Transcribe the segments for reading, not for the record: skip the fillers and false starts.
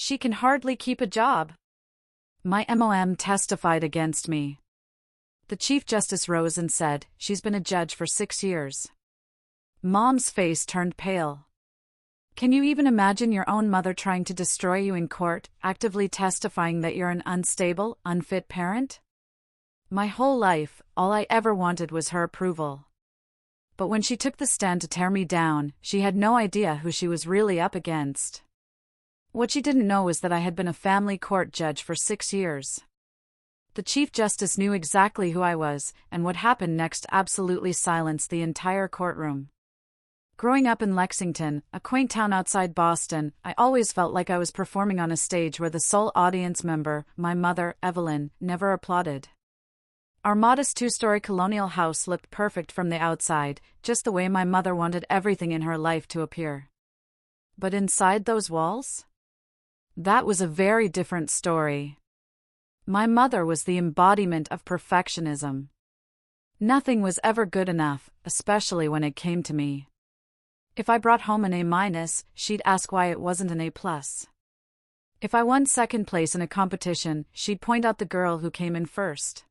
She can hardly keep a job. My mom testified against me. The Chief Justice rose and said, "She's been a judge for 6 years." Mom's face turned pale. Can you even imagine your own mother trying to destroy you in court, actively testifying that you're an unstable, unfit parent? My whole life, all I ever wanted was her approval. But when she took the stand to tear me down, she had no idea who she was really up against. What she didn't know was that I had been a family court judge for 6 years. The Chief Justice knew exactly who I was, and what happened next absolutely silenced the entire courtroom. Growing up in Lexington, a quaint town outside Boston, I always felt like I was performing on a stage where the sole audience member, my mother, Evelyn, never applauded. Our modest 2-story colonial house looked perfect from the outside, just the way my mother wanted everything in her life to appear. But inside those walls? That was a very different story. My mother was the embodiment of perfectionism. Nothing was ever good enough, especially when it came to me. If I brought home an A-, she'd ask why it wasn't an A+. If I won second place in a competition, she'd point out the girl who came in first.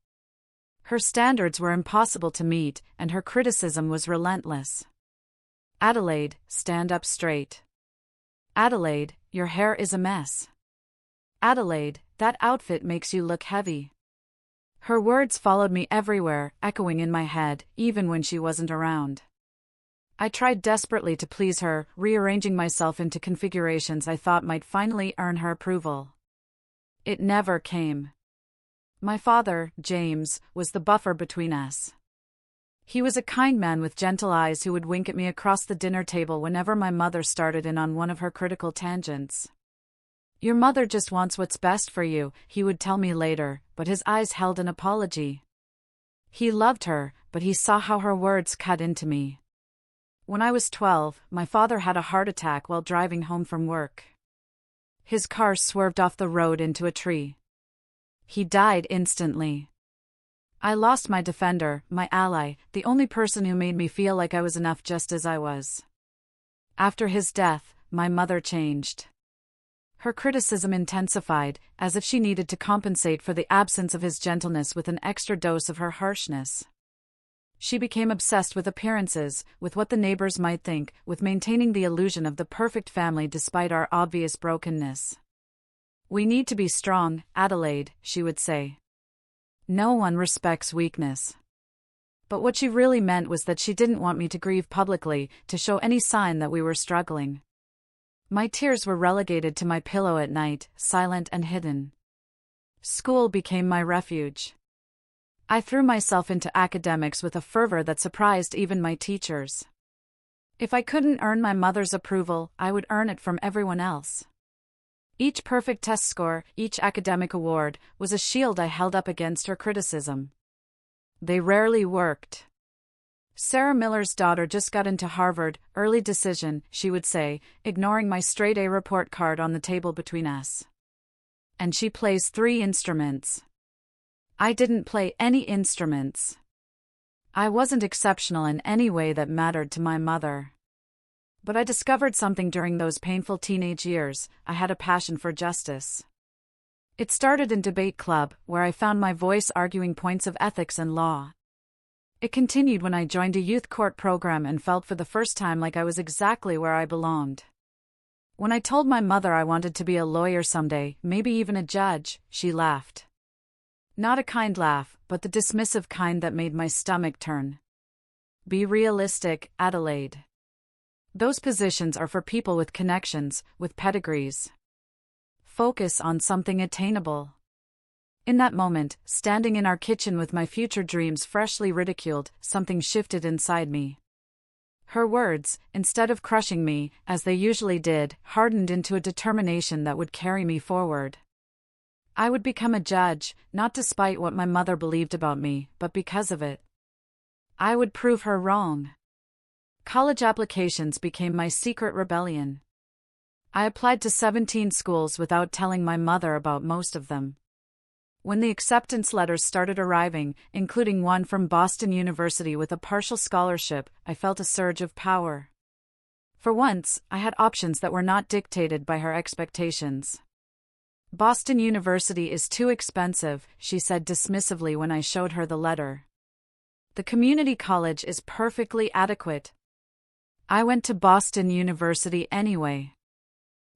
Her standards were impossible to meet, and her criticism was relentless. "Adelaide, stand up straight. Adelaide, your hair is a mess. Adelaide, that outfit makes you look heavy." Her words followed me everywhere, echoing in my head, even when she wasn't around. I tried desperately to please her, rearranging myself into configurations I thought might finally earn her approval. It never came. My father, James, was the buffer between us. He was a kind man with gentle eyes who would wink at me across the dinner table whenever my mother started in on one of her critical tangents. "Your mother just wants what's best for you," he would tell me later, but his eyes held an apology. He loved her, but he saw how her words cut into me. When I was 12, my father had a heart attack while driving home from work. His car swerved off the road into a tree. He died instantly. I lost my defender, my ally, the only person who made me feel like I was enough just as I was. After his death, my mother changed. Her criticism intensified, as if she needed to compensate for the absence of his gentleness with an extra dose of her harshness. She became obsessed with appearances, with what the neighbors might think, with maintaining the illusion of the perfect family despite our obvious brokenness. "We need to be strong, Adelaide," she would say. "No one respects weakness." But what she really meant was that she didn't want me to grieve publicly, to show any sign that we were struggling. My tears were relegated to my pillow at night, silent and hidden. School became my refuge. I threw myself into academics with a fervor that surprised even my teachers. If I couldn't earn my mother's approval, I would earn it from everyone else. Each perfect test score, each academic award, was a shield I held up against her criticism. They rarely worked. "Sarah Miller's daughter just got into Harvard, early decision," she would say, ignoring my straight A report card on the table between us. "And she plays 3 instruments." I didn't play any instruments. I wasn't exceptional in any way that mattered to my mother. But I discovered something during those painful teenage years. I had a passion for justice. It started in debate club, where I found my voice arguing points of ethics and law. It continued when I joined a youth court program and felt for the first time like I was exactly where I belonged. When I told my mother I wanted to be a lawyer someday, maybe even a judge, she laughed. Not a kind laugh, but the dismissive kind that made my stomach turn. "Be realistic, Adelaide. Those positions are for people with connections, with pedigrees. Focus on something attainable." In that moment, standing in our kitchen with my future dreams freshly ridiculed, something shifted inside me. Her words, instead of crushing me, as they usually did, hardened into a determination that would carry me forward. I would become a judge, not despite what my mother believed about me, but because of it. I would prove her wrong. College applications became my secret rebellion. I applied to 17 schools without telling my mother about most of them. When the acceptance letters started arriving, including one from Boston University with a partial scholarship, I felt a surge of power. For once, I had options that were not dictated by her expectations. Boston University is too expensive, she said dismissively when I showed her the letter. The community college is perfectly adequate. I went to Boston University anyway.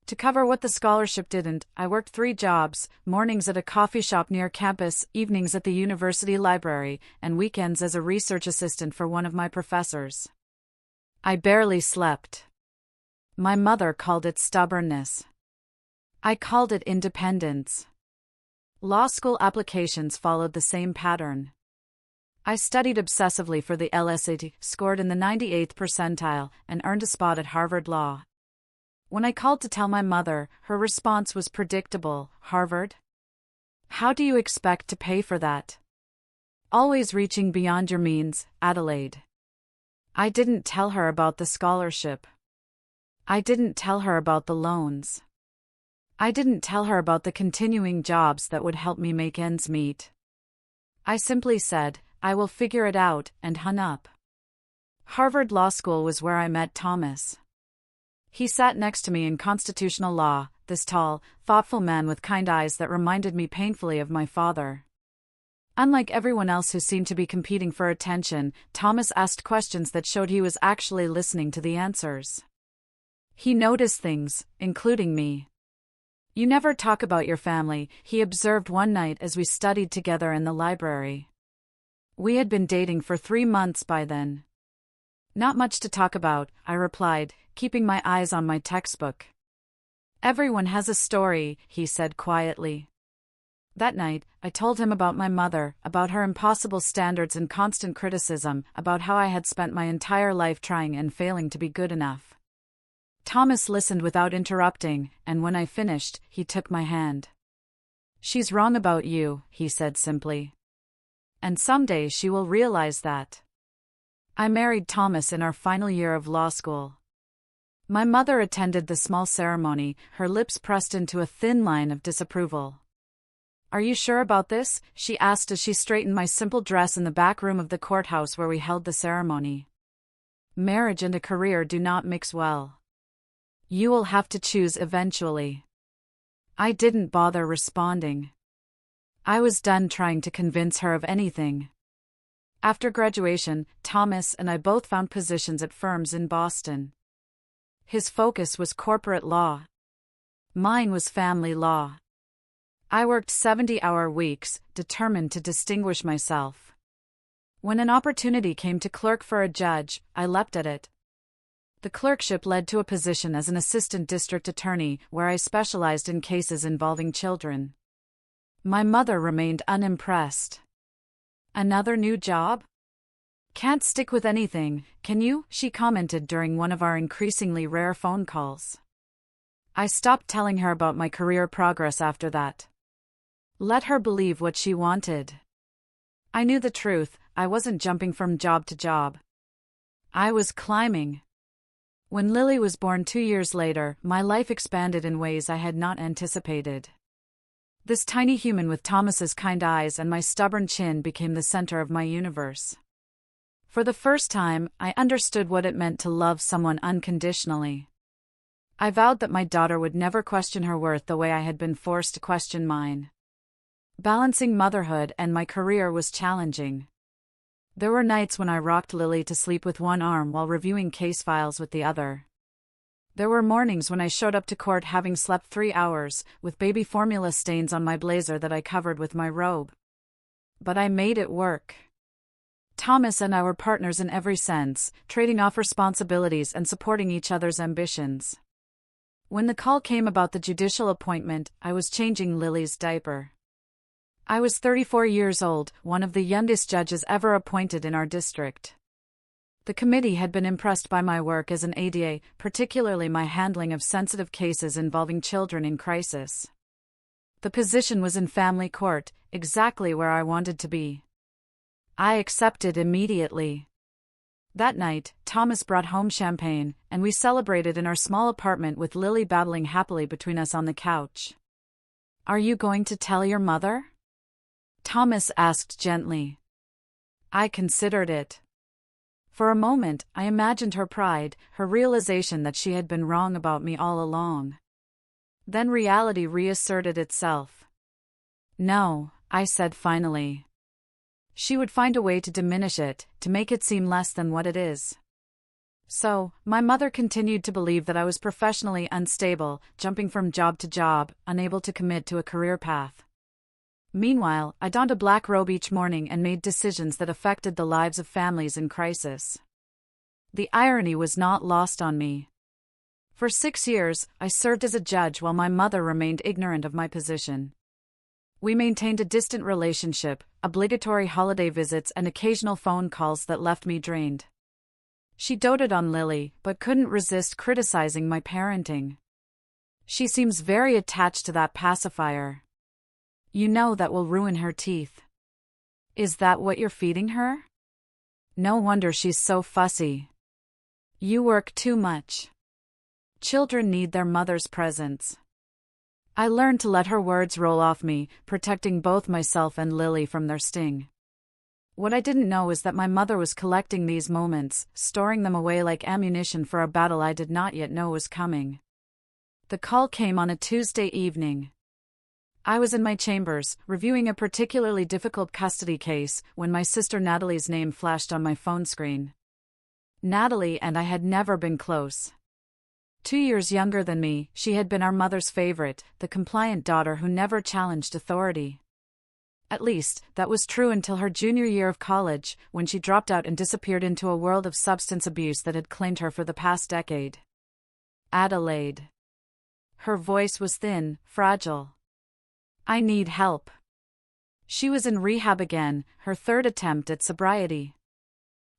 To cover what the scholarship didn't, I worked 3 jobs, mornings at a coffee shop near campus, evenings at the university library, and weekends as a research assistant for one of my professors. I barely slept. My mother called it stubbornness. I called it independence. Law school applications followed the same pattern. I studied obsessively for the LSAT, scored in the 98th percentile, and earned a spot at Harvard Law. When I called to tell my mother, her response was predictable: Harvard? How do you expect to pay for that? Always reaching beyond your means, Adelaide. I didn't tell her about the scholarship. I didn't tell her about the loans. I didn't tell her about the continuing jobs that would help me make ends meet. I simply said, I will figure it out, and hung up. Harvard Law School was where I met Thomas. He sat next to me in constitutional law, this tall, thoughtful man with kind eyes that reminded me painfully of my father. Unlike everyone else who seemed to be competing for attention, Thomas asked questions that showed he was actually listening to the answers. He noticed things, including me. You never talk about your family, he observed one night as we studied together in the library. We had been dating for 3 months by then. Not much to talk about, I replied, keeping my eyes on my textbook. Everyone has a story, he said quietly. That night, I told him about my mother, about her impossible standards and constant criticism, about how I had spent my entire life trying and failing to be good enough. Thomas listened without interrupting, and when I finished, he took my hand. She's wrong about you, he said simply. And someday she will realize that. I married Thomas in our final year of law school. My mother attended the small ceremony, her lips pressed into a thin line of disapproval. Are you sure about this? She asked as she straightened my simple dress in the back room of the courthouse where we held the ceremony. Marriage and a career do not mix well. You will have to choose eventually. I didn't bother responding. I was done trying to convince her of anything. After graduation, Thomas and I both found positions at firms in Boston. His focus was corporate law. Mine was family law. I worked 70-hour weeks, determined to distinguish myself. When an opportunity came to clerk for a judge, I leapt at it. The clerkship led to a position as an assistant district attorney, where I specialized in cases involving children. My mother remained unimpressed. Another new job? Can't stick with anything, can you? She commented during one of our increasingly rare phone calls. I stopped telling her about my career progress after that. Let her believe what she wanted. I knew the truth, I wasn't jumping from job to job. I was climbing. When Lily was born 2 years later, my life expanded in ways I had not anticipated. This tiny human with Thomas's kind eyes and my stubborn chin became the center of my universe. For the first time, I understood what it meant to love someone unconditionally. I vowed that my daughter would never question her worth the way I had been forced to question mine. Balancing motherhood and my career was challenging. There were nights when I rocked Lily to sleep with one arm while reviewing case files with the other. There were mornings when I showed up to court having slept 3 hours, with baby formula stains on my blazer that I covered with my robe. But I made it work. Thomas and I were partners in every sense, trading off responsibilities and supporting each other's ambitions. When the call came about the judicial appointment, I was changing Lily's diaper. I was 34 years old, one of the youngest judges ever appointed in our district. The committee had been impressed by my work as an ADA, particularly my handling of sensitive cases involving children in crisis. The position was in family court, exactly where I wanted to be. I accepted immediately. That night, Thomas brought home champagne, and we celebrated in our small apartment with Lily babbling happily between us on the couch. Are you going to tell your mother? Thomas asked gently. I considered it. For a moment, I imagined her pride, her realization that she had been wrong about me all along. Then reality reasserted itself. No, I said finally. She would find a way to diminish it, to make it seem less than what it is. So, my mother continued to believe that I was professionally unstable, jumping from job to job, unable to commit to a career path. Meanwhile, I donned a black robe each morning and made decisions that affected the lives of families in crisis. The irony was not lost on me. For 6 years, I served as a judge while my mother remained ignorant of my position. We maintained a distant relationship, obligatory holiday visits and occasional phone calls that left me drained. She doted on Lily, but couldn't resist criticizing my parenting. She seems very attached to that pacifier. You know that will ruin her teeth. Is that what you're feeding her? No wonder she's so fussy. You work too much. Children need their mother's presence. I learned to let her words roll off me, protecting both myself and Lily from their sting. What I didn't know is that my mother was collecting these moments, storing them away like ammunition for a battle I did not yet know was coming. The call came on a Tuesday evening. I was in my chambers, reviewing a particularly difficult custody case, when my sister Natalie's name flashed on my phone screen. Natalie and I had never been close. 2 years younger than me, she had been our mother's favorite, the compliant daughter who never challenged authority. At least, that was true until her junior year of college, when she dropped out and disappeared into a world of substance abuse that had claimed her for the past decade. Adelaide. Her voice was thin, fragile. I need help. She was in rehab again, her third attempt at sobriety.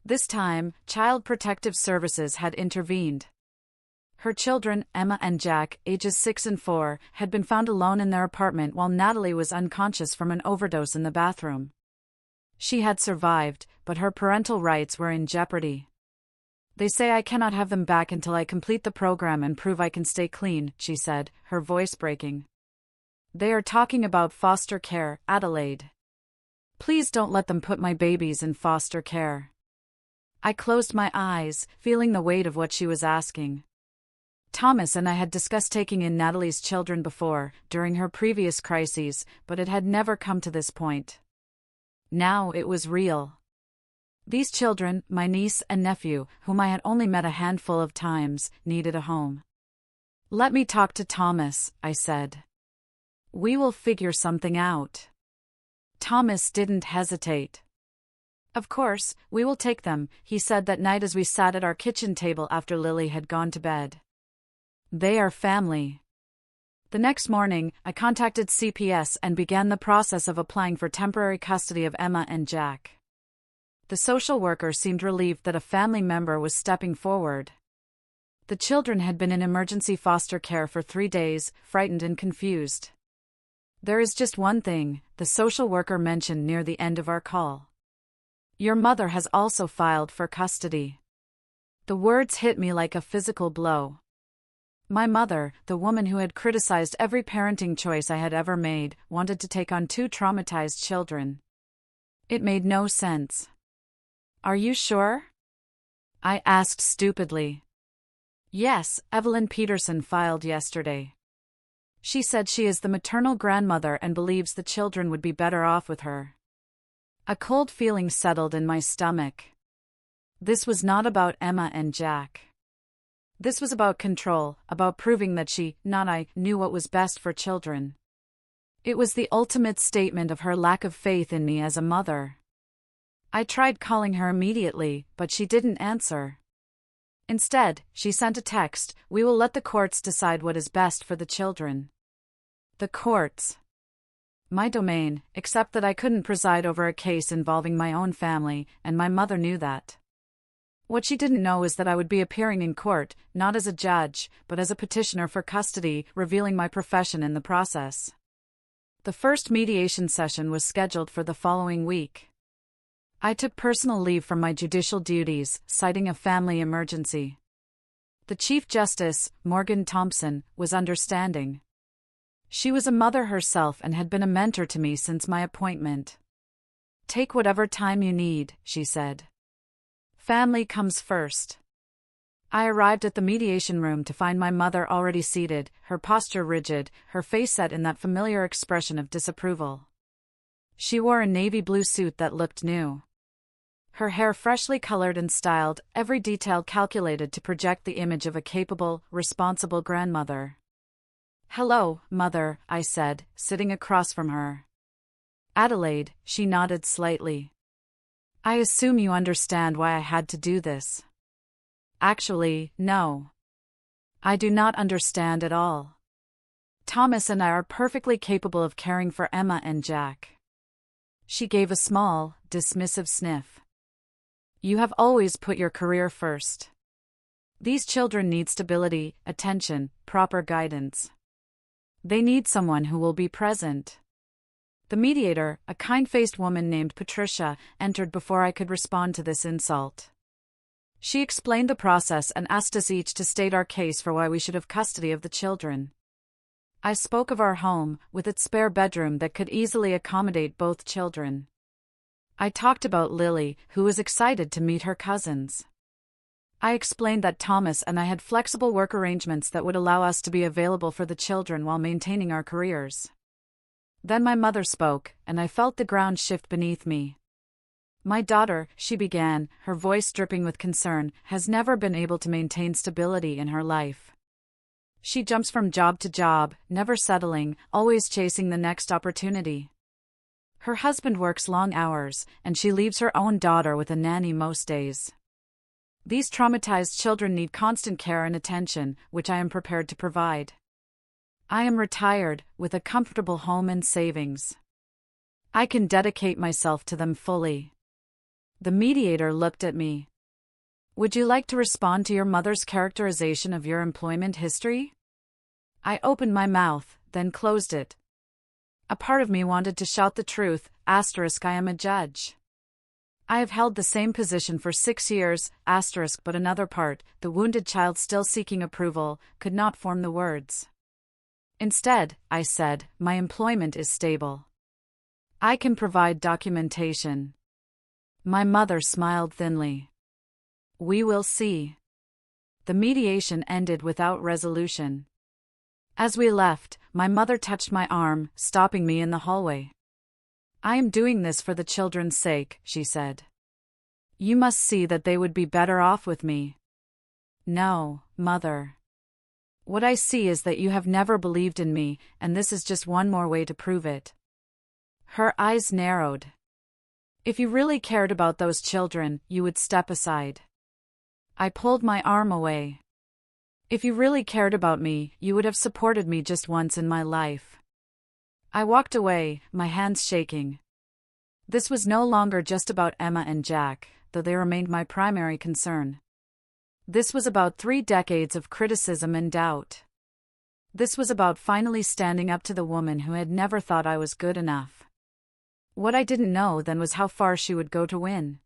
This time, Child Protective Services had intervened. Her children, Emma and Jack, ages 6 and 4, had been found alone in their apartment while Natalie was unconscious from an overdose in the bathroom. She had survived, but her parental rights were in jeopardy. They say I cannot have them back until I complete the program and prove I can stay clean, she said, her voice breaking. They are talking about foster care, Adelaide. Please don't let them put my babies in foster care. I closed my eyes, feeling the weight of what she was asking. Thomas and I had discussed taking in Natalie's children before, during her previous crises, but it had never come to this point. Now it was real. These children, my niece and nephew, whom I had only met a handful of times, needed a home. Let me talk to Thomas, I said. We will figure something out. Thomas didn't hesitate. Of course, we will take them, he said that night as we sat at our kitchen table after Lily had gone to bed. They are family. The next morning, I contacted CPS and began the process of applying for temporary custody of Emma and Jack. The social worker seemed relieved that a family member was stepping forward. The children had been in emergency foster care for 3 days, frightened and confused. There is just one thing, the social worker mentioned near the end of our call. Your mother has also filed for custody. The words hit me like a physical blow. My mother, the woman who had criticized every parenting choice I had ever made, wanted to take on 2 traumatized children. It made no sense. Are you sure? I asked stupidly. Yes, Evelyn Peterson filed yesterday. She said she is the maternal grandmother and believes the children would be better off with her. A cold feeling settled in my stomach. This was not about Emma and Jack. This was about control, about proving that she, not I, knew what was best for children. It was the ultimate statement of her lack of faith in me as a mother. I tried calling her immediately, but she didn't answer. Instead, she sent a text, "We will let the courts decide what is best for the children." The courts. My domain, except that I couldn't preside over a case involving my own family, and my mother knew that. What she didn't know is that I would be appearing in court, not as a judge, but as a petitioner for custody, revealing my profession in the process. The first mediation session was scheduled for the following week. I took personal leave from my judicial duties, citing a family emergency. The Chief Justice, Morgan Thompson, was understanding. She was a mother herself and had been a mentor to me since my appointment. Take whatever time you need, she said. Family comes first. I arrived at the mediation room to find my mother already seated, her posture rigid, her face set in that familiar expression of disapproval. She wore a navy blue suit that looked new. Her hair freshly colored and styled, every detail calculated to project the image of a capable, responsible grandmother. "Hello, Mother," I said, sitting across from her. "Adelaide," she nodded slightly. "I assume you understand why I had to do this." "Actually, no. I do not understand at all. Thomas and I are perfectly capable of caring for Emma and Jack." She gave a small, dismissive sniff. "You have always put your career first. These children need stability, attention, proper guidance. They need someone who will be present." The mediator, a kind-faced woman named Patricia, entered before I could respond to this insult. She explained the process and asked us each to state our case for why we should have custody of the children. I spoke of our home, with its spare bedroom that could easily accommodate both children. I talked about Lily, who was excited to meet her cousins. I explained that Thomas and I had flexible work arrangements that would allow us to be available for the children while maintaining our careers. Then my mother spoke, and I felt the ground shift beneath me. "My daughter," she began, her voice dripping with concern, "has never been able to maintain stability in her life. She jumps from job to job, never settling, always chasing the next opportunity. Her husband works long hours, and she leaves her own daughter with a nanny most days. These traumatized children need constant care and attention, which I am prepared to provide. I am retired, with a comfortable home and savings. I can dedicate myself to them fully." The mediator looked at me. "Would you like to respond to your mother's characterization of your employment history?" I opened my mouth, then closed it. A part of me wanted to shout the truth, *I am a judge. I have held the same position for 6 years, *, but another part, the wounded child still seeking approval, could not form the words. Instead, I said, "My employment is stable. I can provide documentation." My mother smiled thinly. "We will see." The mediation ended without resolution. As we left, my mother touched my arm, stopping me in the hallway. "I am doing this for the children's sake," she said. "You must see that they would be better off with me." "No, Mother. What I see is that you have never believed in me, and this is just one more way to prove it." Her eyes narrowed. "If you really cared about those children, you would step aside." I pulled my arm away. "If you really cared about me, you would have supported me just once in my life." I walked away, my hands shaking. This was no longer just about Emma and Jack, though they remained my primary concern. This was about 3 decades of criticism and doubt. This was about finally standing up to the woman who had never thought I was good enough. What I didn't know then was how far she would go to win.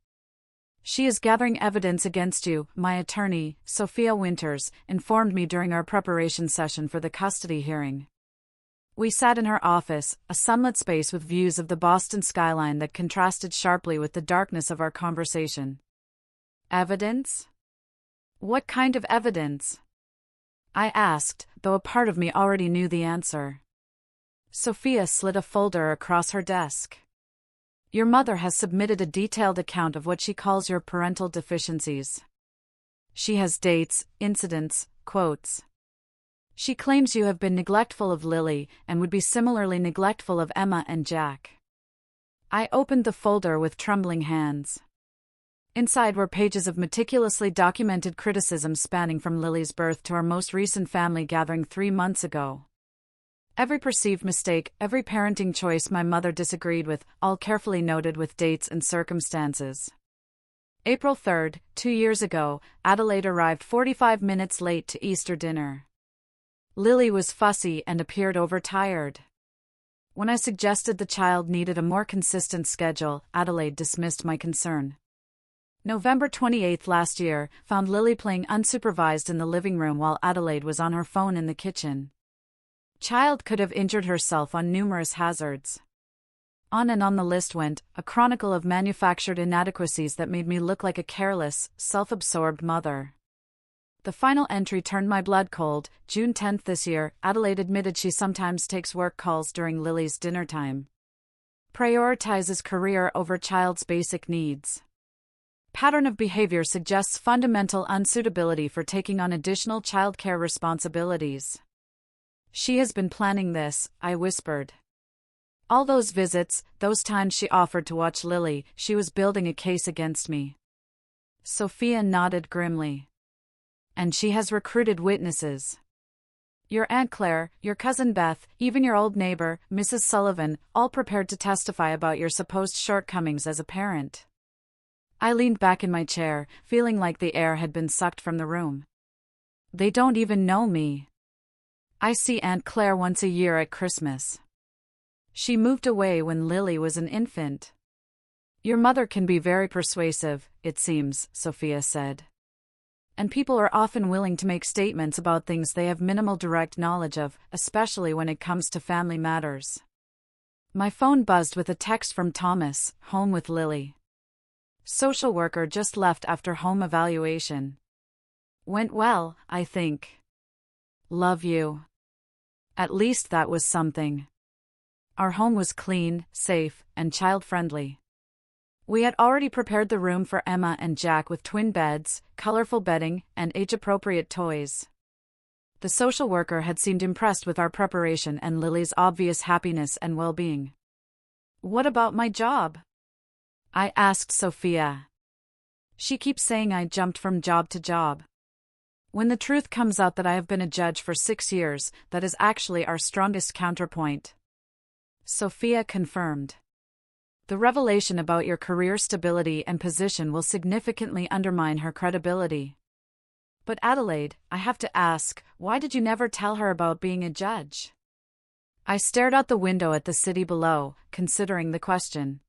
"She is gathering evidence against you," my attorney, Sophia Winters, informed me during our preparation session for the custody hearing. We sat in her office, a sunlit space with views of the Boston skyline that contrasted sharply with the darkness of our conversation. "Evidence? What kind of evidence?" I asked, though a part of me already knew the answer. Sophia slid a folder across her desk. "Your mother has submitted a detailed account of what she calls your parental deficiencies. She has dates, incidents, quotes. She claims you have been neglectful of Lily and would be similarly neglectful of Emma and Jack." I opened the folder with trembling hands. Inside were pages of meticulously documented criticism spanning from Lily's birth to our most recent family gathering 3 months ago. Every perceived mistake, every parenting choice my mother disagreed with, all carefully noted with dates and circumstances. April 3rd, 2 years ago, Adelaide arrived 45 minutes late to Easter dinner. Lily was fussy and appeared overtired. When I suggested the child needed a more consistent schedule, Adelaide dismissed my concern. November 28th last year found Lily playing unsupervised in the living room while Adelaide was on her phone in the kitchen. Child could have injured herself on numerous hazards. On and on the list went, a chronicle of manufactured inadequacies that made me look like a careless, self-absorbed mother. The final entry turned my blood cold. June 10th this year, Adelaide admitted she sometimes takes work calls during Lily's dinner time. Prioritizes career over child's basic needs. Pattern of behavior suggests fundamental unsuitability for taking on additional childcare responsibilities. She has been planning this, I whispered. All those visits, those times she offered to watch Lily, she was building a case against me. Sophia nodded grimly. And she has recruited witnesses. Your Aunt Claire, your cousin Beth, even your old neighbor, Mrs. Sullivan, all prepared to testify about your supposed shortcomings as a parent. I leaned back in my chair, feeling like the air had been sucked from the room. They don't even know me. I see Aunt Claire once a year at Christmas. She moved away when Lily was an infant. Your mother can be very persuasive, it seems, Sophia said. And people are often willing to make statements about things they have minimal direct knowledge of, especially when it comes to family matters. My phone buzzed with a text from Thomas, home with Lily. Social worker just left after home evaluation. Went well, I think. Love you. At least that was something. Our home was clean, safe, and child-friendly. We had already prepared the room for Emma and Jack with twin beds, colorful bedding, and age-appropriate toys. The social worker had seemed impressed with our preparation and Lily's obvious happiness and well-being. What about my job? I asked Sophia. She keeps saying I jumped from job to job. When the truth comes out that I have been a judge for 6 years, that is actually our strongest counterpoint. Sophia confirmed. The revelation about your career stability and position will significantly undermine her credibility. But Adelaide, I have to ask, why did you never tell her about being a judge? I stared out the window at the city below, considering the question.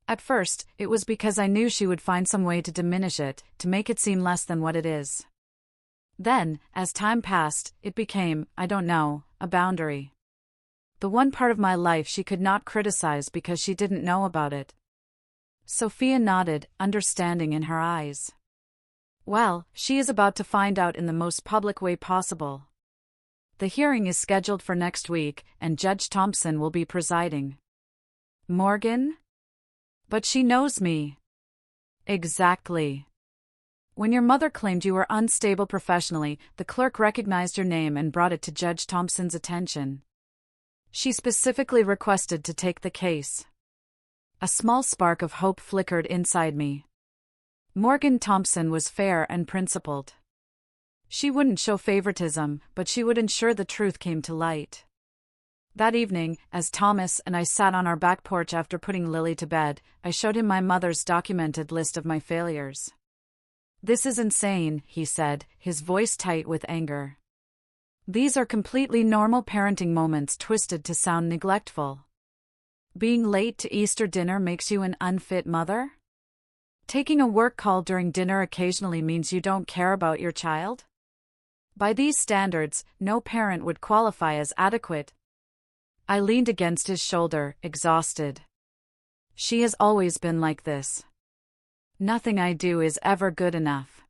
At first, it was because I knew she would find some way to diminish it, to make it seem less than what it is. Then, as time passed, it became, I don't know, a boundary. The one part of my life she could not criticize because she didn't know about it. Sophia nodded, understanding in her eyes. Well, she is about to find out in the most public way possible. The hearing is scheduled for next week, and Judge Thompson will be presiding. Morgan? But she knows me. Exactly. When your mother claimed you were unstable professionally, the clerk recognized your name and brought it to Judge Thompson's attention. She specifically requested to take the case. A small spark of hope flickered inside me. Morgan Thompson was fair and principled. She wouldn't show favoritism, but she would ensure the truth came to light. That evening, as Thomas and I sat on our back porch after putting Lily to bed, I showed him my mother's documented list of my failures. This is insane, he said, his voice tight with anger. These are completely normal parenting moments twisted to sound neglectful. Being late to Easter dinner makes you an unfit mother? Taking a work call during dinner occasionally means you don't care about your child? By these standards, no parent would qualify as adequate. I leaned against his shoulder, exhausted. She has always been like this. Nothing I do is ever good enough.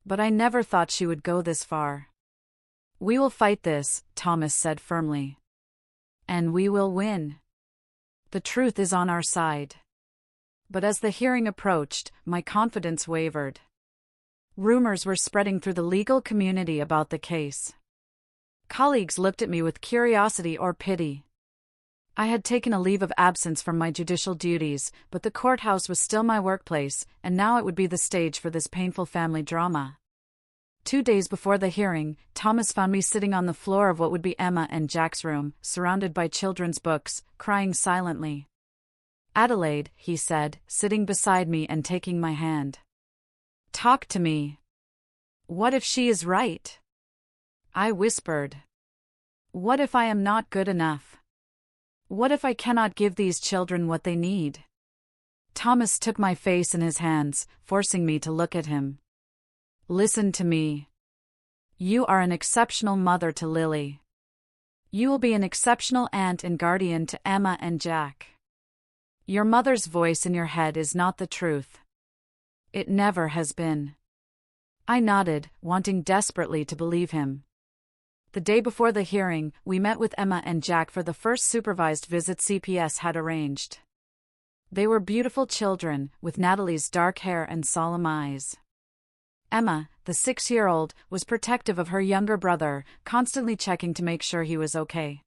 But I never thought she would go this far. We will fight this, Thomas said firmly. And we will win. The truth is on our side. But as the hearing approached, my confidence wavered. Rumors were spreading through the legal community about the case. Colleagues looked at me with curiosity or pity. I had taken a leave of absence from my judicial duties, but the courthouse was still my workplace, and now it would be the stage for this painful family drama. 2 days before the hearing, Thomas found me sitting on the floor of what would be Emma and Jack's room, surrounded by children's books, crying silently. Adelaide, he said, sitting beside me and taking my hand. Talk to me. What if she is right? I whispered. What if I am not good enough? What if I cannot give these children what they need? Thomas took my face in his hands, forcing me to look at him. Listen to me. You are an exceptional mother to Lily. You will be an exceptional aunt and guardian to Emma and Jack. Your mother's voice in your head is not the truth. It never has been. I nodded, wanting desperately to believe him. The day before the hearing, we met with Emma and Jack for the first supervised visit CPS had arranged. They were beautiful children, with Natalie's dark hair and solemn eyes. Emma, the 6-year-old, was protective of her younger brother, constantly checking to make sure he was okay.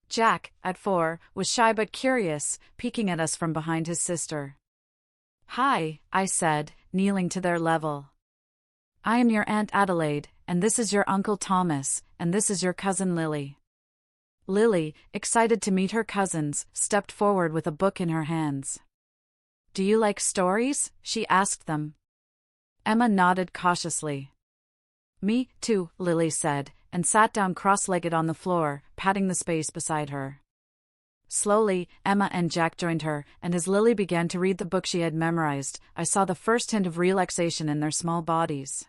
Jack, at 4, was shy but curious, peeking at us from behind his sister. "Hi," I said, kneeling to their level. "I am your Aunt Adelaide, and this is your Uncle Thomas, and this is your cousin Lily." Lily, excited to meet her cousins, stepped forward with a book in her hands. "Do you like stories?" she asked them. Emma nodded cautiously. "Me, too," Lily said, and sat down cross-legged on the floor, patting the space beside her. Slowly, Emma and Jack joined her, and as Lily began to read the book she had memorized, I saw the first hint of relaxation in their small bodies.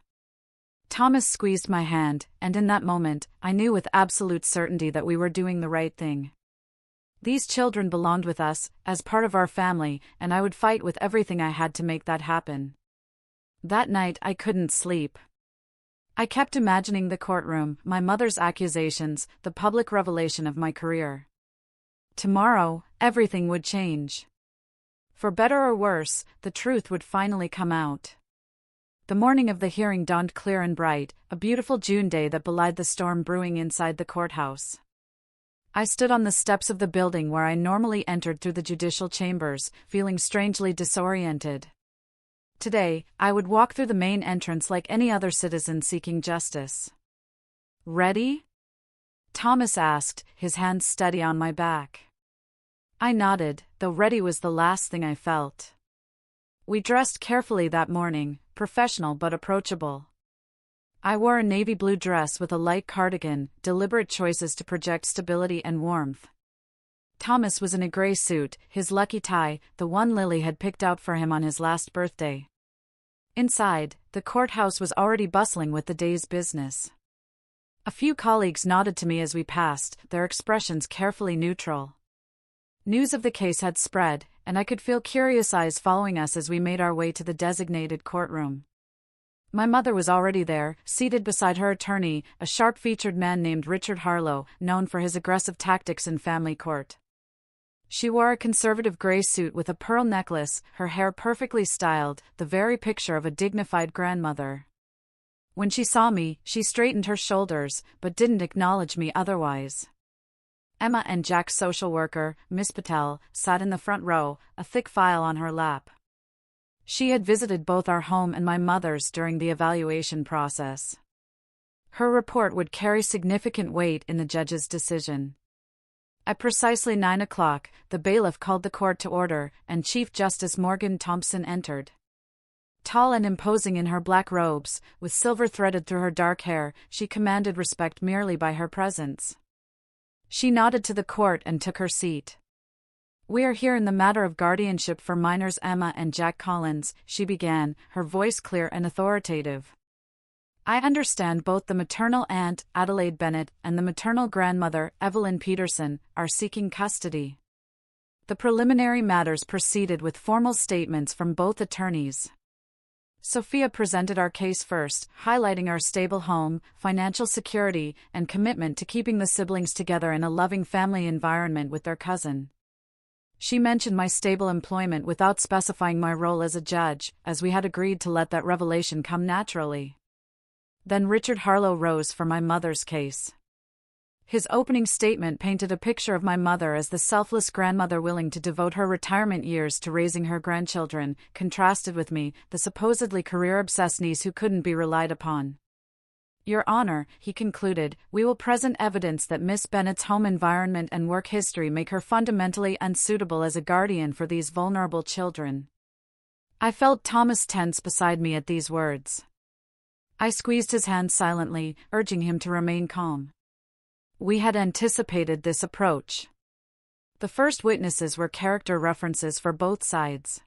Thomas squeezed my hand, and in that moment, I knew with absolute certainty that we were doing the right thing. These children belonged with us, as part of our family, and I would fight with everything I had to make that happen. That night I couldn't sleep. I kept imagining the courtroom, my mother's accusations, the public revelation of my career. Tomorrow, everything would change. For better or worse, the truth would finally come out. The morning of the hearing dawned clear and bright, a beautiful June day that belied the storm brewing inside the courthouse. I stood on the steps of the building where I normally entered through the judicial chambers, feeling strangely disoriented. Today, I would walk through the main entrance like any other citizen seeking justice. "Ready?" Thomas asked, his hands steady on my back. I nodded, though ready was the last thing I felt. We dressed carefully that morning, professional but approachable. I wore a navy blue dress with a light cardigan, deliberate choices to project stability and warmth. Thomas was in a gray suit, his lucky tie, the one Lily had picked out for him on his last birthday. Inside, the courthouse was already bustling with the day's business. A few colleagues nodded to me as we passed, their expressions carefully neutral. News of the case had spread, and I could feel curious eyes following us as we made our way to the designated courtroom. My mother was already there, seated beside her attorney, a sharp-featured man named Richard Harlow, known for his aggressive tactics in family court. She wore a conservative gray suit with a pearl necklace, her hair perfectly styled, the very picture of a dignified grandmother. When she saw me, she straightened her shoulders, but didn't acknowledge me otherwise. Emma and Jack's social worker, Miss Patel, sat in the front row, a thick file on her lap. She had visited both our home and my mother's during the evaluation process. Her report would carry significant weight in the judge's decision. At precisely 9 o'clock, the bailiff called the court to order, and Chief Justice Morgan Thompson entered. Tall and imposing in her black robes, with silver threaded through her dark hair, she commanded respect merely by her presence. She nodded to the court and took her seat. "We are here in the matter of guardianship for minors Emma and Jack Collins," she began, her voice clear and authoritative. "I understand both the maternal aunt, Adelaide Bennett, and the maternal grandmother, Evelyn Peterson, are seeking custody." The preliminary matters proceeded with formal statements from both attorneys. Sophia presented our case first, highlighting our stable home, financial security, and commitment to keeping the siblings together in a loving family environment with their cousin. She mentioned my stable employment without specifying my role as a judge, as we had agreed to let that revelation come naturally. Then Richard Harlow rose for my mother's case. His opening statement painted a picture of my mother as the selfless grandmother willing to devote her retirement years to raising her grandchildren, contrasted with me, the supposedly career-obsessed niece who couldn't be relied upon. "Your Honor," he concluded, "we will present evidence that Miss Bennett's home environment and work history make her fundamentally unsuitable as a guardian for these vulnerable children." I felt Thomas tense beside me at these words. I squeezed his hand silently, urging him to remain calm. We had anticipated this approach. The first witnesses were character references for both sides.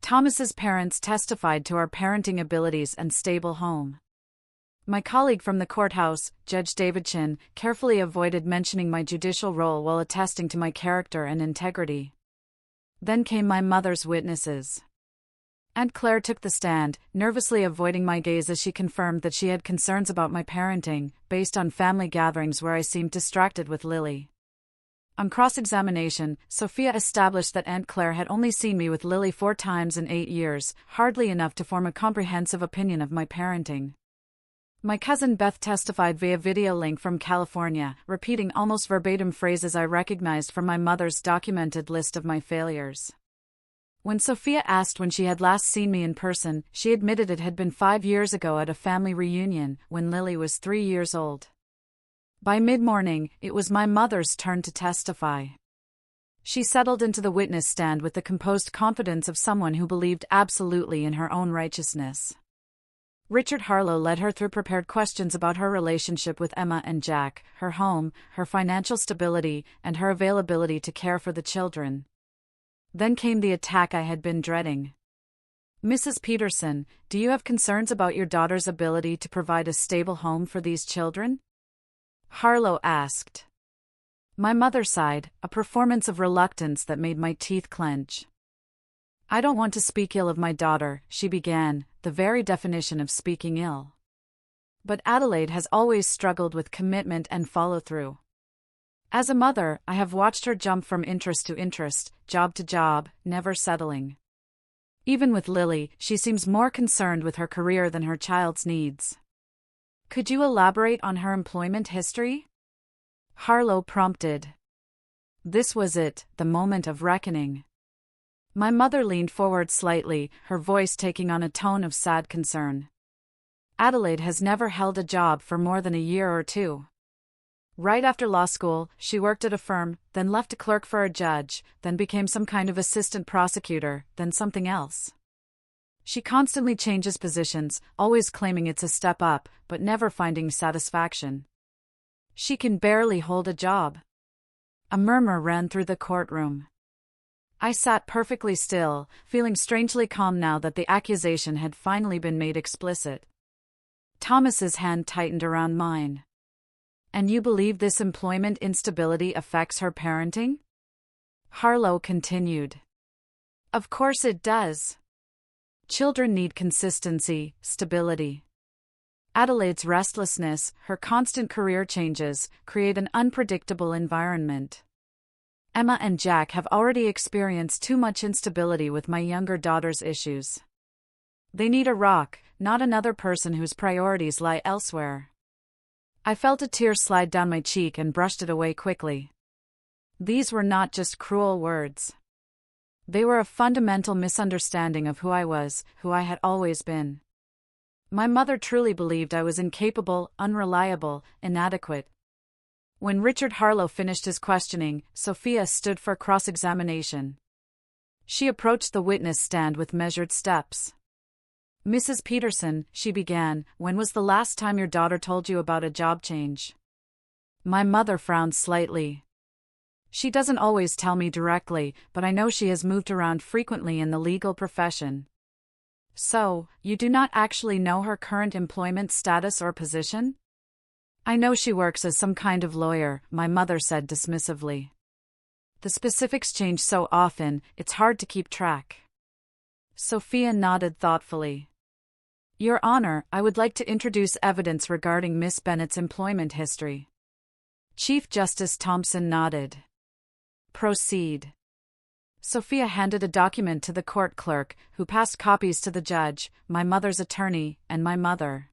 Thomas's parents testified to our parenting abilities and stable home. My colleague from the courthouse, Judge Davidson, carefully avoided mentioning my judicial role while attesting to my character and integrity. Then came my mother's witnesses. Aunt Claire took the stand, nervously avoiding my gaze as she confirmed that she had concerns about my parenting, based on family gatherings where I seemed distracted with Lily. On cross-examination, Sophia established that Aunt Claire had only seen me with Lily 4 times in 8 years, hardly enough to form a comprehensive opinion of my parenting. My cousin Beth testified via video link from California, repeating almost verbatim phrases I recognized from my mother's documented list of my failures. When Sophia asked when she had last seen me in person, she admitted it had been 5 years ago at a family reunion, when Lily was 3 years old. By mid-morning, it was my mother's turn to testify. She settled into the witness stand with the composed confidence of someone who believed absolutely in her own righteousness. Richard Harlow led her through prepared questions about her relationship with Emma and Jack, her home, her financial stability, and her availability to care for the children. Then came the attack I had been dreading. "Mrs. Peterson, do you have concerns about your daughter's ability to provide a stable home for these children?" Harlow asked. My mother sighed, a performance of reluctance that made my teeth clench. "I don't want to speak ill of my daughter," she began, the very definition of speaking ill. "But Adelaide has always struggled with commitment and follow-through. As a mother, I have watched her jump from interest to interest, job to job, never settling. Even with Lily, she seems more concerned with her career than her child's needs. Could you elaborate on her employment history?" Harlow prompted. This was it, the moment of reckoning. My mother leaned forward slightly, her voice taking on a tone of sad concern. "Adelaide has never held a job for more than a year or 2. Right after law school, she worked at a firm, then left to clerk for a judge, then became some kind of assistant prosecutor, then something else. She constantly changes positions, always claiming it's a step up, but never finding satisfaction. She can barely hold a job." A murmur ran through the courtroom. I sat perfectly still, feeling strangely calm now that the accusation had finally been made explicit. Thomas's hand tightened around mine. "And you believe this employment instability affects her parenting?" Harlow continued. "Of course it does. Children need consistency, stability. Adelaide's restlessness, her constant career changes, create an unpredictable environment. Emma and Jack have already experienced too much instability with my younger daughter's issues. They need a rock, not another person whose priorities lie elsewhere." I felt a tear slide down my cheek and brushed it away quickly. These were not just cruel words. They were a fundamental misunderstanding of who I was, who I had always been. My mother truly believed I was incapable, unreliable, inadequate. When Richard Harlow finished his questioning, Sophia stood for cross-examination. She approached the witness stand with measured steps. "Mrs. Peterson," she began, "when was the last time your daughter told you about a job change?" My mother frowned slightly. "She doesn't always tell me directly, but I know she has moved around frequently in the legal profession." "So, you do not actually know her current employment status or position?" "I know she works as some kind of lawyer," my mother said dismissively. "The specifics change so often, it's hard to keep track." Sophia nodded thoughtfully. "Your Honor, I would like to introduce evidence regarding Miss Bennett's employment history." Chief Justice Thompson nodded. "Proceed." Sophia handed a document to the court clerk, who passed copies to the judge, my mother's attorney, and my mother.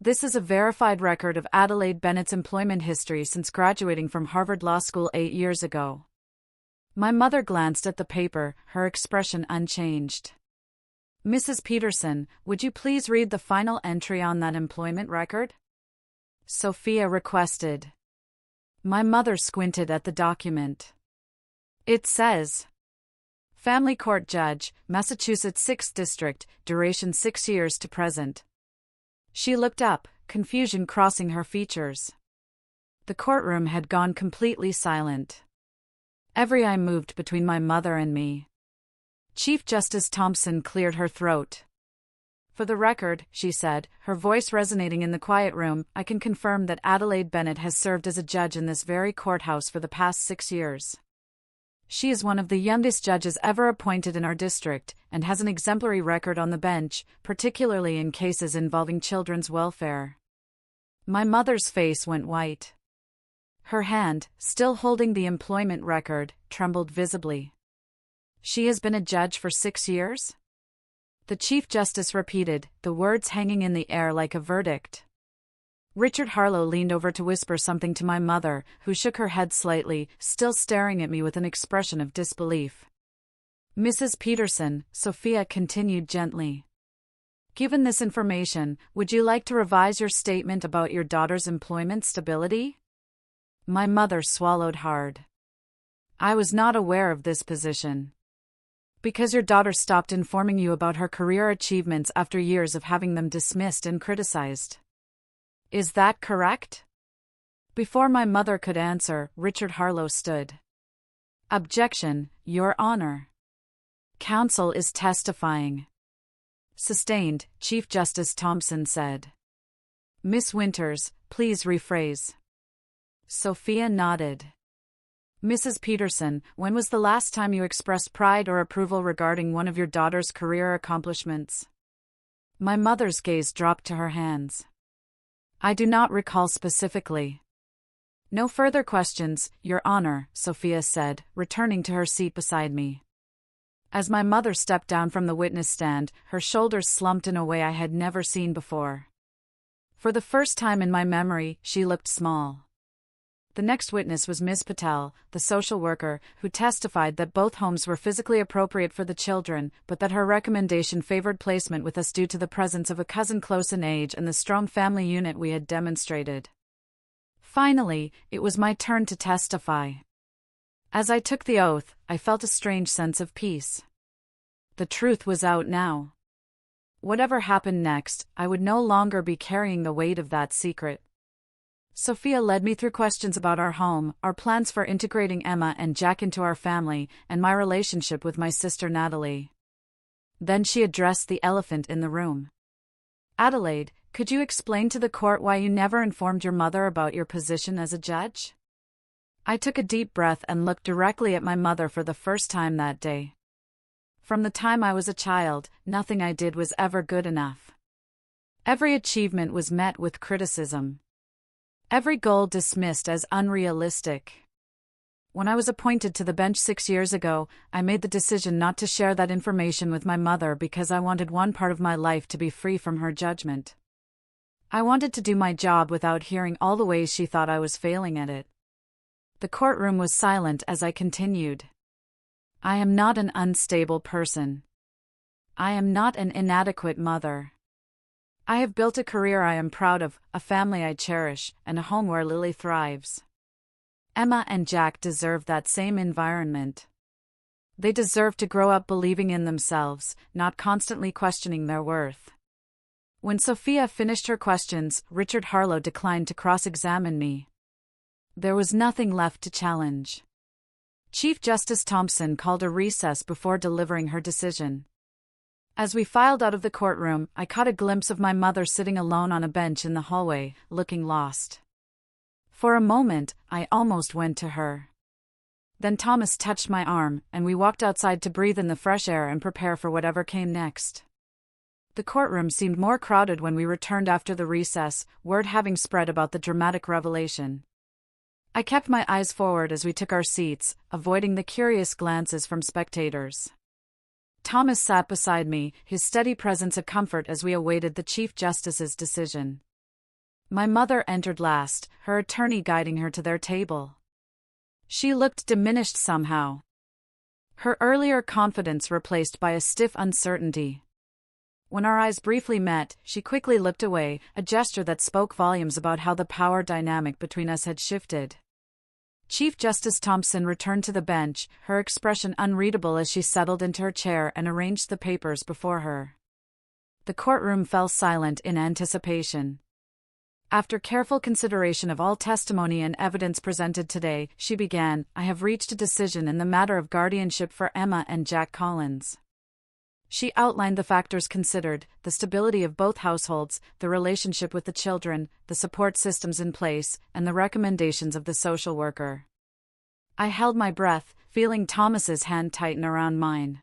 "This is a verified record of Adelaide Bennett's employment history since graduating from Harvard Law School 8 years ago." My mother glanced at the paper, her expression unchanged. "Mrs. Peterson, would you please read the final entry on that employment record?" Sophia requested. My mother squinted at the document. It says, "Family Court Judge, Massachusetts 6th District, duration 6 years to present." She looked up, confusion crossing her features. The courtroom had gone completely silent. Every eye moved between my mother and me. Chief Justice Thompson cleared her throat. "For the record," she said, her voice resonating in the quiet room, "I can confirm that Adelaide Bennett has served as a judge in this very courthouse for the past 6 years. She is one of the youngest judges ever appointed in our district and has an exemplary record on the bench, particularly in cases involving children's welfare. My mother's face went white. Her hand, still holding the employment record, trembled visibly. She has been a judge for 6 years? The Chief Justice repeated, the words hanging in the air like a verdict. Richard Harlow leaned over to whisper something to my mother, who shook her head slightly, still staring at me with an expression of disbelief. Mrs. Peterson, Sophia continued gently. Given this information, would you like to revise your statement about your daughter's employment stability? My mother swallowed hard. I was not aware of this position. Because your daughter stopped informing you about her career achievements after years of having them dismissed and criticized. Is that correct? Before my mother could answer, Richard Harlow stood. Objection, Your Honor. Counsel is testifying. Sustained, Chief Justice Thompson said. Miss Winters, please rephrase. Sophia nodded. Mrs. Peterson, when was the last time you expressed pride or approval regarding one of your daughter's career accomplishments? My mother's gaze dropped to her hands. I do not recall specifically. No further questions, Your Honor, Sophia said, returning to her seat beside me. As my mother stepped down from the witness stand, her shoulders slumped in a way I had never seen before. For the first time in my memory, she looked small. The next witness was Ms. Patel, the social worker, who testified that both homes were physically appropriate for the children, but that her recommendation favored placement with us due to the presence of a cousin close in age and the strong family unit we had demonstrated. Finally, it was my turn to testify. As I took the oath, I felt a strange sense of peace. The truth was out now. Whatever happened next, I would no longer be carrying the weight of that secret. Sophia led me through questions about our home, our plans for integrating Emma and Jack into our family, and my relationship with my sister Natalie. Then she addressed the elephant in the room. Adelaide, could you explain to the court why you never informed your mother about your position as a judge? I took a deep breath and looked directly at my mother for the first time that day. From the time I was a child, nothing I did was ever good enough. Every achievement was met with criticism. Every goal dismissed as unrealistic. When I was appointed to the bench 6 years ago, I made the decision not to share that information with my mother because I wanted one part of my life to be free from her judgment. I wanted to do my job without hearing all the ways she thought I was failing at it. The courtroom was silent as I continued. I am not an unstable person. I am not an inadequate mother. I have built a career I am proud of, a family I cherish, and a home where Lily thrives. Emma and Jack deserve that same environment. They deserve to grow up believing in themselves, not constantly questioning their worth. When Sophia finished her questions, Richard Harlow declined to cross-examine me. There was nothing left to challenge. Chief Justice Thompson called a recess before delivering her decision. As we filed out of the courtroom, I caught a glimpse of my mother sitting alone on a bench in the hallway, looking lost. For a moment, I almost went to her. Then Thomas touched my arm, and we walked outside to breathe in the fresh air and prepare for whatever came next. The courtroom seemed more crowded when we returned after the recess, word having spread about the dramatic revelation. I kept my eyes forward as we took our seats, avoiding the curious glances from spectators. Thomas sat beside me, his steady presence a comfort as we awaited the Chief Justice's decision. My mother entered last, her attorney guiding her to their table. She looked diminished somehow. Her earlier confidence replaced by a stiff uncertainty. When our eyes briefly met, she quickly looked away, a gesture that spoke volumes about how the power dynamic between us had shifted. Chief Justice Thompson returned to the bench, her expression unreadable as she settled into her chair and arranged the papers before her. The courtroom fell silent in anticipation. After careful consideration of all testimony and evidence presented today, she began, I have reached a decision in the matter of guardianship for Emma and Jack Collins. She outlined the factors considered, the stability of both households, the relationship with the children, the support systems in place, and the recommendations of the social worker. I held my breath, feeling Thomas's hand tighten around mine.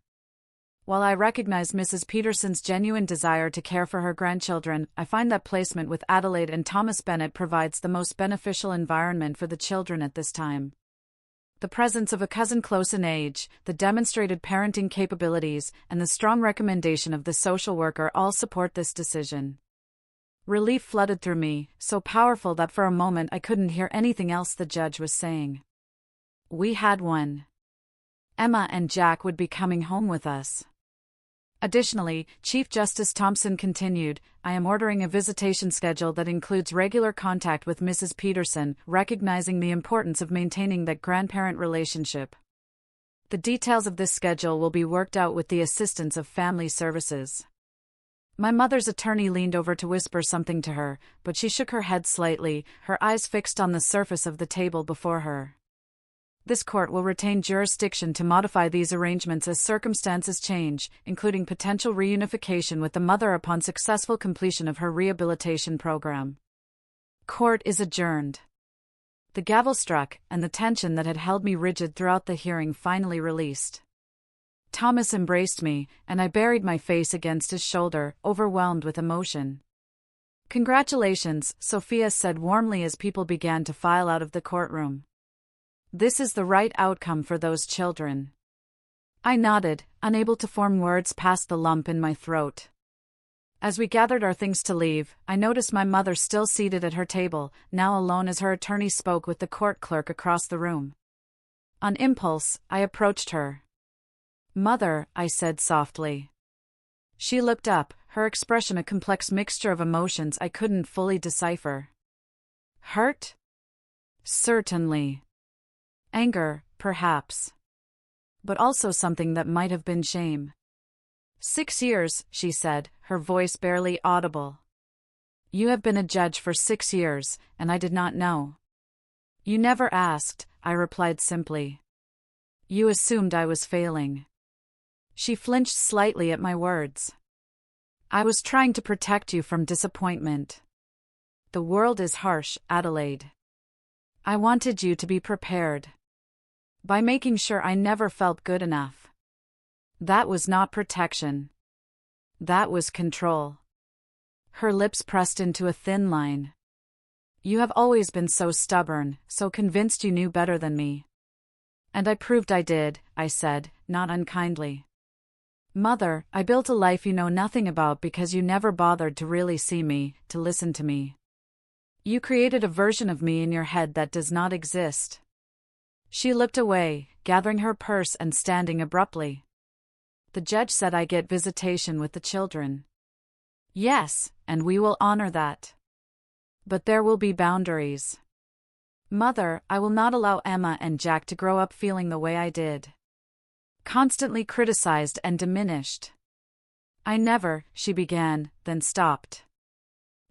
While I recognize Mrs. Peterson's genuine desire to care for her grandchildren, I find that placement with Adelaide and Thomas Bennett provides the most beneficial environment for the children at this time. The presence of a cousin close in age, the demonstrated parenting capabilities, and the strong recommendation of the social worker all support this decision. Relief flooded through me, so powerful that for a moment I couldn't hear anything else the judge was saying. We had one. Emma and Jack would be coming home with us. Additionally, Chief Justice Thompson continued, I am ordering a visitation schedule that includes regular contact with Mrs. Peterson, recognizing the importance of maintaining that grandparent relationship. The details of this schedule will be worked out with the assistance of family services. My mother's attorney leaned over to whisper something to her, but she shook her head slightly, her eyes fixed on the surface of the table before her. This court will retain jurisdiction to modify these arrangements as circumstances change, including potential reunification with the mother upon successful completion of her rehabilitation program. Court is adjourned. The gavel struck, and the tension that had held me rigid throughout the hearing finally released. Thomas embraced me, and I buried my face against his shoulder, overwhelmed with emotion. Congratulations, Sophia said warmly as people began to file out of the courtroom. This is the right outcome for those children. I nodded, unable to form words past the lump in my throat. As we gathered our things to leave, I noticed my mother still seated at her table, now alone as her attorney spoke with the court clerk across the room. On impulse, I approached her. Mother, I said softly. She looked up, her expression a complex mixture of emotions I couldn't fully decipher. Hurt? Certainly. Anger, perhaps. But also something that might have been shame. 6 years, she said, her voice barely audible. You have been a judge for 6 years, and I did not know. You never asked, I replied simply. You assumed I was failing. She flinched slightly at my words. I was trying to protect you from disappointment. The world is harsh, Adelaide. I wanted you to be prepared. By making sure I never felt good enough. That was not protection. That was control. Her lips pressed into a thin line. You have always been so stubborn, so convinced you knew better than me. And I proved I did, I said, not unkindly. Mother, I built a life you know nothing about because you never bothered to really see me, to listen to me. You created a version of me in your head that does not exist. She looked away, gathering her purse and standing abruptly. The judge said I get visitation with the children. Yes, and we will honor that. But there will be boundaries. Mother, I will not allow Emma and Jack to grow up feeling the way I did. Constantly criticized and diminished. I never, she began, then stopped.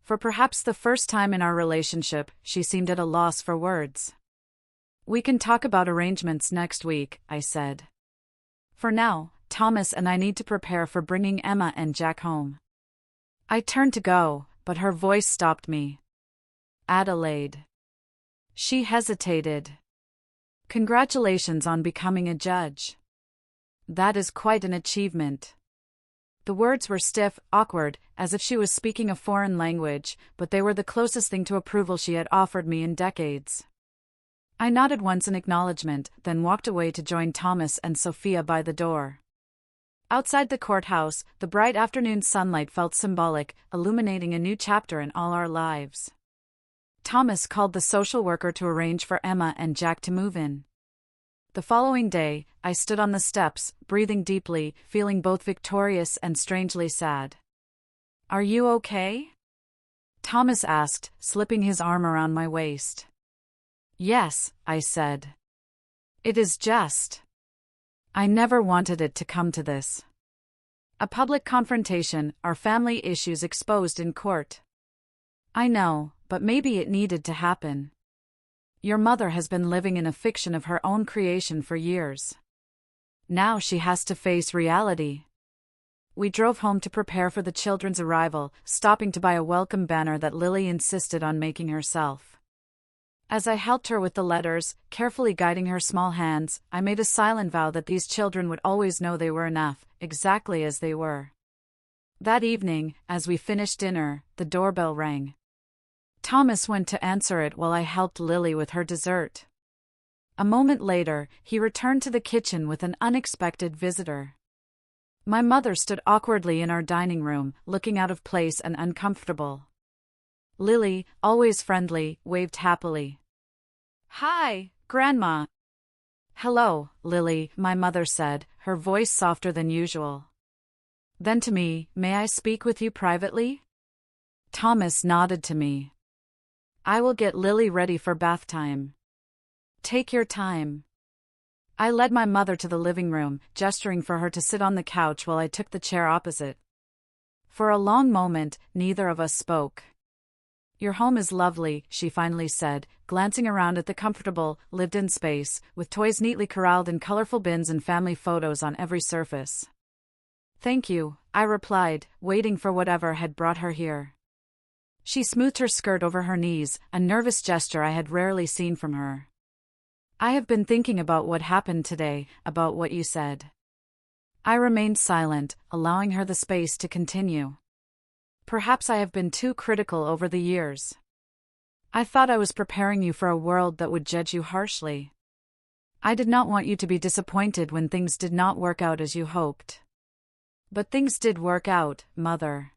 For perhaps the first time in our relationship, she seemed at a loss for words. We can talk about arrangements next week, I said. For now, Thomas and I need to prepare for bringing Emma and Jack home. I turned to go, but her voice stopped me. Adelaide. She hesitated. Congratulations on becoming a judge. That is quite an achievement. The words were stiff, awkward, as if she was speaking a foreign language, but they were the closest thing to approval she had offered me in decades. I nodded once in acknowledgement, then walked away to join Thomas and Sophia by the door. Outside the courthouse, the bright afternoon sunlight felt symbolic, illuminating a new chapter in all our lives. Thomas called the social worker to arrange for Emma and Jack to move in. The following day, I stood on the steps, breathing deeply, feeling both victorious and strangely sad. Are you okay? Thomas asked, slipping his arm around my waist. Yes, I said. It is just. I never wanted it to come to this. A public confrontation, our family issues exposed in court. I know, but maybe it needed to happen. Your mother has been living in a fiction of her own creation for years. Now she has to face reality. We drove home to prepare for the children's arrival, stopping to buy a welcome banner that Lily insisted on making herself. As I helped her with the letters, carefully guiding her small hands, I made a silent vow that these children would always know they were enough, exactly as they were. That evening, as we finished dinner, the doorbell rang. Thomas went to answer it while I helped Lily with her dessert. A moment later, he returned to the kitchen with an unexpected visitor. My mother stood awkwardly in our dining room, looking out of place and uncomfortable. Lily, always friendly, waved happily. "Hi, Grandma." "Hello, Lily," my mother said, her voice softer than usual. Then to me, "May I speak with you privately?" Thomas nodded to me. "I will get Lily ready for bath time." "Take your time." I led my mother to the living room, gesturing for her to sit on the couch while I took the chair opposite. For a long moment, neither of us spoke. "Your home is lovely," she finally said, glancing around at the comfortable, lived-in space, with toys neatly corralled in colorful bins and family photos on every surface. "Thank you," I replied, waiting for whatever had brought her here. She smoothed her skirt over her knees, a nervous gesture I had rarely seen from her. "I have been thinking about what happened today, about what you said." I remained silent, allowing her the space to continue. "Perhaps I have been too critical over the years. I thought I was preparing you for a world that would judge you harshly. I did not want you to be disappointed when things did not work out as you hoped. But things did work out, Mother.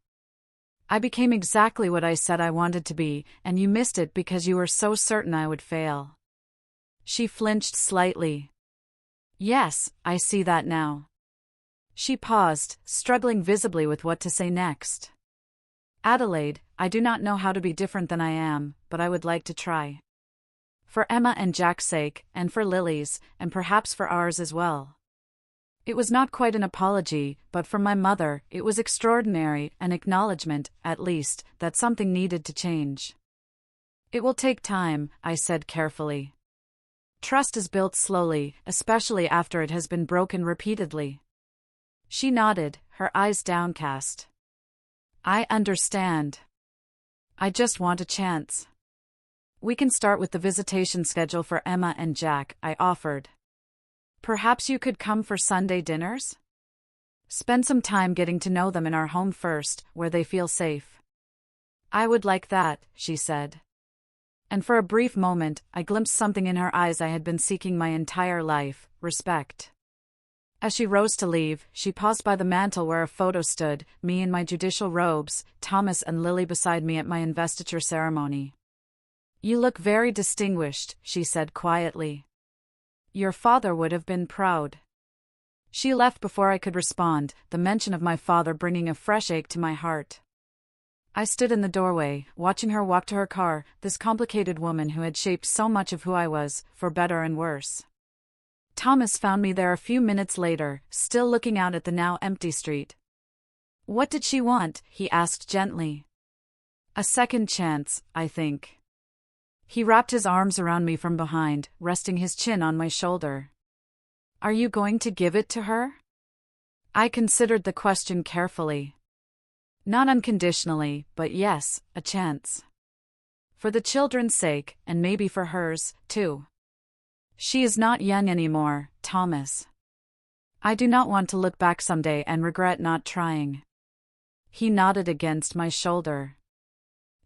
I became exactly what I said I wanted to be, and you missed it because you were so certain I would fail." She flinched slightly. "Yes, I see that now." She paused, struggling visibly with what to say next. "Adelaide, I do not know how to be different than I am, but I would like to try. For Emma and Jack's sake, and for Lily's, and perhaps for ours as well." It was not quite an apology, but from my mother, it was extraordinary, an acknowledgement, at least, that something needed to change. "It will take time," I said carefully. "Trust is built slowly, especially after it has been broken repeatedly." She nodded, her eyes downcast. "I understand. I just want a chance." "We can start with the visitation schedule for Emma and Jack," I offered. "Perhaps you could come for Sunday dinners? Spend some time getting to know them in our home first, where they feel safe." "I would like that," she said. And for a brief moment, I glimpsed something in her eyes I had been seeking my entire life: respect. As she rose to leave, she paused by the mantel where a photo stood, me in my judicial robes, Thomas and Lily beside me at my investiture ceremony. "You look very distinguished," she said quietly. "Your father would have been proud." She left before I could respond, the mention of my father bringing a fresh ache to my heart. I stood in the doorway, watching her walk to her car, this complicated woman who had shaped so much of who I was, for better and worse. Thomas found me there a few minutes later, still looking out at the now empty street. "What did she want?" he asked gently. "A second chance, I think." He wrapped his arms around me from behind, resting his chin on my shoulder. "Are you going to give it to her?" I considered the question carefully. Not unconditionally, but yes, a chance. For the children's sake, and maybe for hers, too. She is not young anymore, Thomas. I do not want to look back someday and regret not trying. He nodded against my shoulder.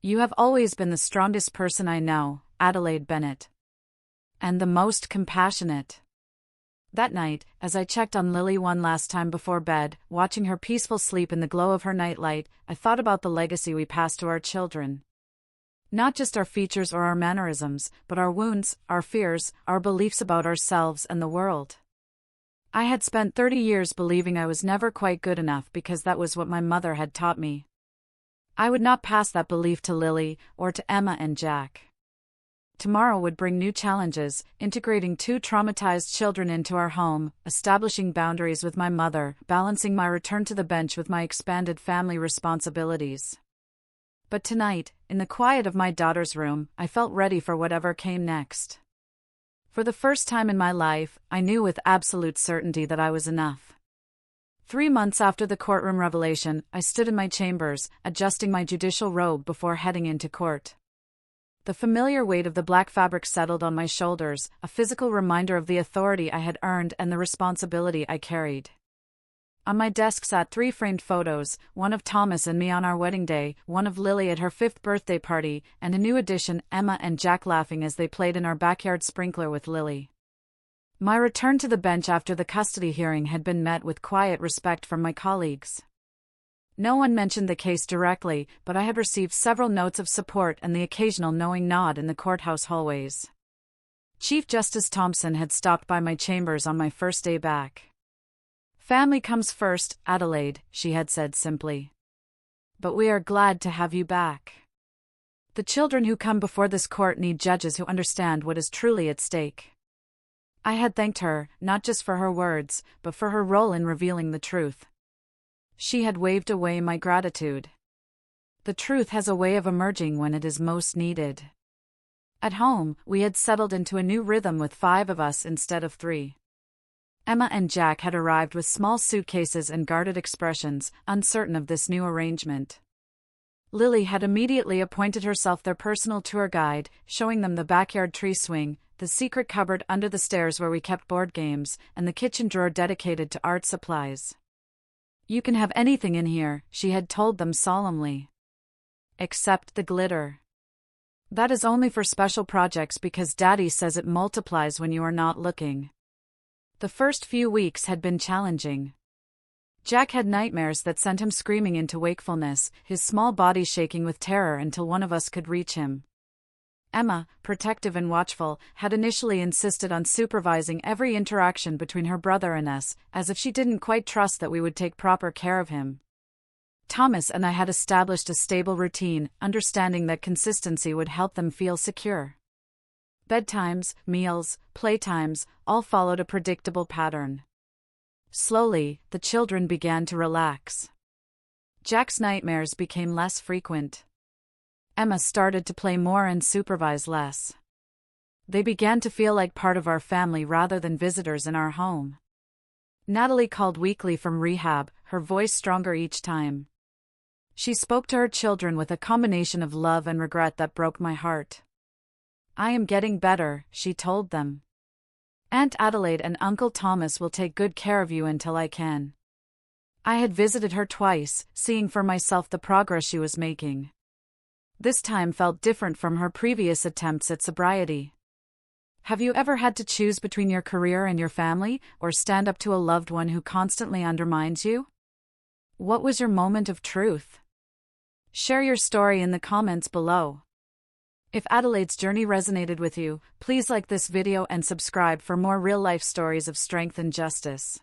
"You have always been the strongest person I know, Adelaide Bennett. And the most compassionate." That night, as I checked on Lily one last time before bed, watching her peaceful sleep in the glow of her nightlight, I thought about the legacy we pass to our children. Not just our features or our mannerisms, but our wounds, our fears, our beliefs about ourselves and the world. I had spent 30 years believing I was never quite good enough because that was what my mother had taught me. I would not pass that belief to Lily, or to Emma and Jack. Tomorrow would bring new challenges, integrating 2 traumatized children into our home, establishing boundaries with my mother, balancing my return to the bench with my expanded family responsibilities. But tonight, in the quiet of my daughter's room, I felt ready for whatever came next. For the first time in my life, I knew with absolute certainty that I was enough. 3 months after the courtroom revelation, I stood in my chambers, adjusting my judicial robe before heading into court. The familiar weight of the black fabric settled on my shoulders, a physical reminder of the authority I had earned and the responsibility I carried. On my desk sat 3 framed photos, one of Thomas and me on our wedding day, one of Lily at her 5th birthday party, and a new addition, Emma and Jack laughing as they played in our backyard sprinkler with Lily. My return to the bench after the custody hearing had been met with quiet respect from my colleagues. No one mentioned the case directly, but I had received several notes of support and the occasional knowing nod in the courthouse hallways. Chief Justice Thompson had stopped by my chambers on my first day back. "Family comes first, Adelaide," she had said simply. "But we are glad to have you back. The children who come before this court need judges who understand what is truly at stake." I had thanked her, not just for her words, but for her role in revealing the truth. She had waved away my gratitude. The truth has a way of emerging when it is most needed. At home, we had settled into a new rhythm with 5 of us instead of 3. Emma and Jack had arrived with small suitcases and guarded expressions, uncertain of this new arrangement. Lily had immediately appointed herself their personal tour guide, showing them the backyard tree swing, the secret cupboard under the stairs where we kept board games, and the kitchen drawer dedicated to art supplies. "You can have anything in here," she had told them solemnly. "Except the glitter. That is only for special projects because Daddy says it multiplies when you are not looking." The first few weeks had been challenging. Jack had nightmares that sent him screaming into wakefulness, his small body shaking with terror until one of us could reach him. Emma, protective and watchful, had initially insisted on supervising every interaction between her brother and us, as if she didn't quite trust that we would take proper care of him. Thomas and I had established a stable routine, understanding that consistency would help them feel secure. Bedtimes, meals, playtimes, all followed a predictable pattern. Slowly, the children began to relax. Jack's nightmares became less frequent. Emma started to play more and supervise less. They began to feel like part of our family rather than visitors in our home. Natalie called weekly from rehab, her voice stronger each time. She spoke to her children with a combination of love and regret that broke my heart. "I am getting better," she told them. "Aunt Adelaide and Uncle Thomas will take good care of you until I can." I had visited her twice, seeing for myself the progress she was making. This time felt different from her previous attempts at sobriety. Have you ever had to choose between your career and your family, or stand up to a loved one who constantly undermines you? What was your moment of truth? Share your story in the comments below. If Adelaide's journey resonated with you, please like this video and subscribe for more real-life stories of strength and justice.